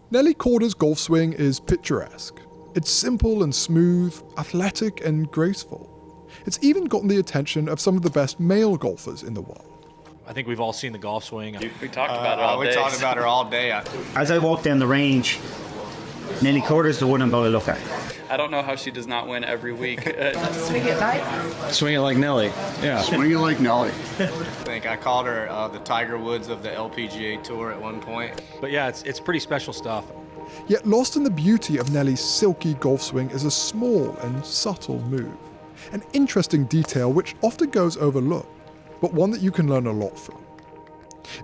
Nelly Korda's golf swing is picturesque. It's simple and smooth, athletic and graceful. It's even gotten the attention of some of the best male golfers in the world. I think we've all seen the golf swing. We talked about it all day. We talked about her all day. As I walk down the range, Nelly Korda is the one I'm going to look at. I don't know how she does not win every week. Swing it night. Swing it like Nelly. Yeah. Swing it like Nelly. I think I called her the Tiger Woods of the LPGA Tour at one point. But yeah, it's pretty special stuff. Yet lost in the beauty of Nelly's silky golf swing is a small and subtle move. An interesting detail which often goes overlooked, but one that you can learn a lot from.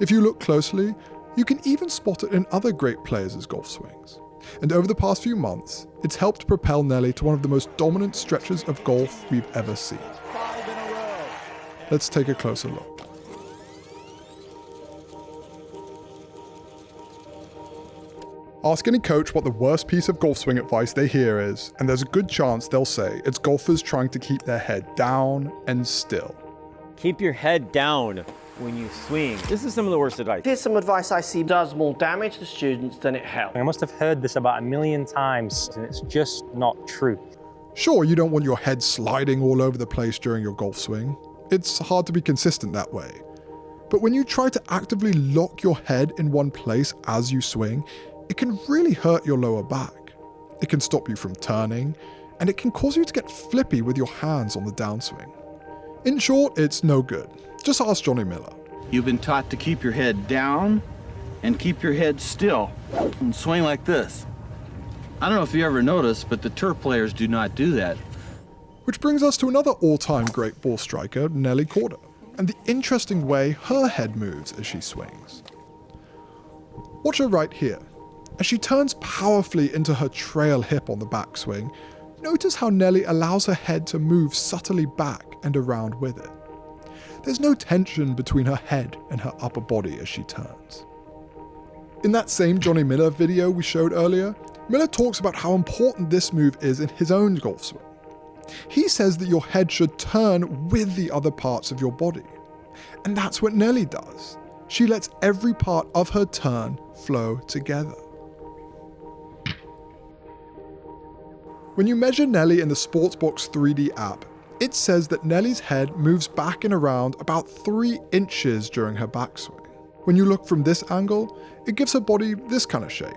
If you look closely, you can even spot it in other great players' golf swings. And over the past few months, it's helped propel Nelly to one of the most dominant stretches of golf we've ever seen. Let's take a closer look. Ask any coach what the worst piece of golf swing advice they hear is, and there's a good chance they'll say it's golfers trying to keep their head down and still. Keep your head down when you swing. This is some of the worst advice. Here's some advice I see does more damage to students than it helps. I must have heard this about 1,000,000 times, and it's just not true. Sure, you don't want your head sliding all over the place during your golf swing. It's hard to be consistent that way. But when you try to actively lock your head in one place as you swing, it can really hurt your lower back. It can stop you from turning, and it can cause you to get flippy with your hands on the downswing. In short, it's no good. Just ask Johnny Miller. You've been taught to keep your head down and keep your head still and swing like this. I don't know if you ever noticed, but the tour players do not do that. Which brings us to another all-time great ball striker, Nelly Korda, and the interesting way her head moves as she swings. Watch her right here. As she turns powerfully into her trail hip on the backswing, notice how Nelly allows her head to move subtly back and around with it. There's no tension between her head and her upper body as she turns. In that same Johnny Miller video we showed earlier, Miller talks about how important this move is in his own golf swing. He says that your head should turn with the other parts of your body. And that's what Nelly does. She lets every part of her turn flow together. When you measure Nelly in the Sportsbox 3D app, it says that Nelly's head moves back and around about 3 inches during her backswing. When you look from this angle, it gives her body this kind of shape.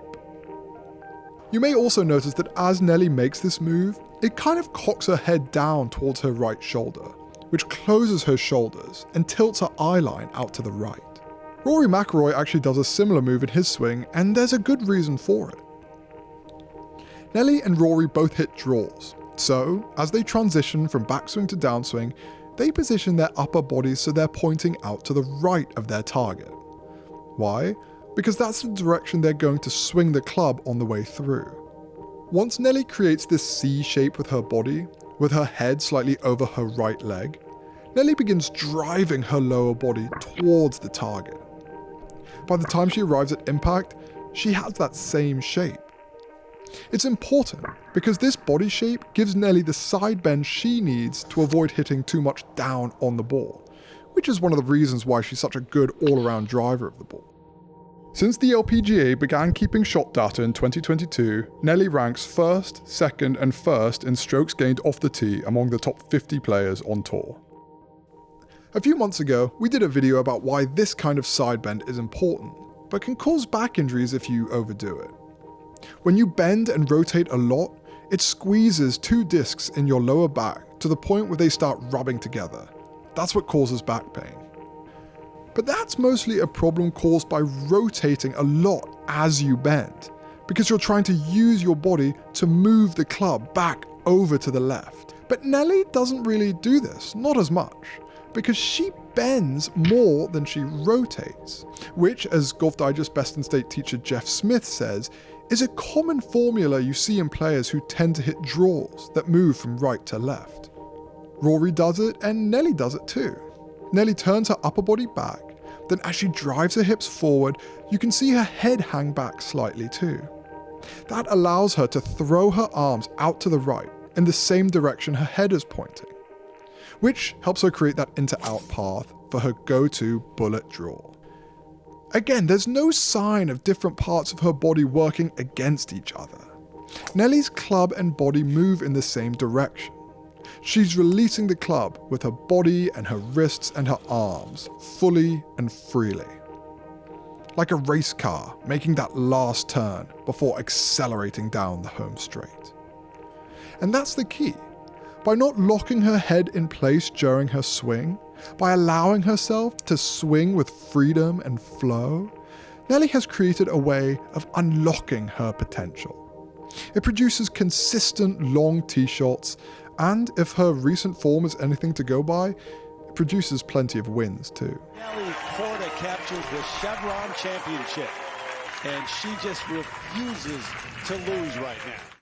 You may also notice that as Nelly makes this move, it kind of cocks her head down towards her right shoulder, which closes her shoulders and tilts her eye line out to the right. Rory McIlroy actually does a similar move in his swing, and there's a good reason for it. Nelly and Rory both hit draws, so as they transition from backswing to downswing, they position their upper bodies so they're pointing out to the right of their target. Why? Because that's the direction they're going to swing the club on the way through. Once Nelly creates this C shape with her body, with her head slightly over her right leg, Nelly begins driving her lower body towards the target. By the time she arrives at impact, she has that same shape. It's important because this body shape gives Nelly the side bend she needs to avoid hitting too much down on the ball, which is one of the reasons why she's such a good all-around driver of the ball. Since the LPGA began keeping shot data in 2022, Nelly ranks 1st, 2nd and 1st in strokes gained off the tee among the top 50 players on tour. A few months ago, we did a video about why this kind of side bend is important, but can cause back injuries if you overdo it. When you bend and rotate a lot, it squeezes 2 discs in your lower back to the point where they start rubbing together. That's what causes back pain. But that's mostly a problem caused by rotating a lot as you bend, because you're trying to use your body to move the club back over to the left. But Nelly doesn't really do this, not as much, because she bends more than she rotates, which, as Golf Digest Best in State teacher Jeff Smith says, is a common formula you see in players who tend to hit draws that move from right to left. Rory does it, and Nelly does it too. Nelly turns her upper body back, then as she drives her hips forward, you can see her head hang back slightly too. That allows her to throw her arms out to the right in the same direction her head is pointing, which helps her create that into-out path for her go-to bullet draw. Again, there's no sign of different parts of her body working against each other. Nelly's club and body move in the same direction. She's releasing the club with her body and her wrists and her arms, fully and freely. Like a race car making that last turn before accelerating down the home straight. And that's the key. By not locking her head in place during her swing, by allowing herself to swing with freedom and flow, Nelly has created a way of unlocking her potential. It produces consistent long tee shots, and if her recent form is anything to go by, it produces plenty of wins too. Nelly Korda captures the Chevron Championship, and she just refuses to lose right now.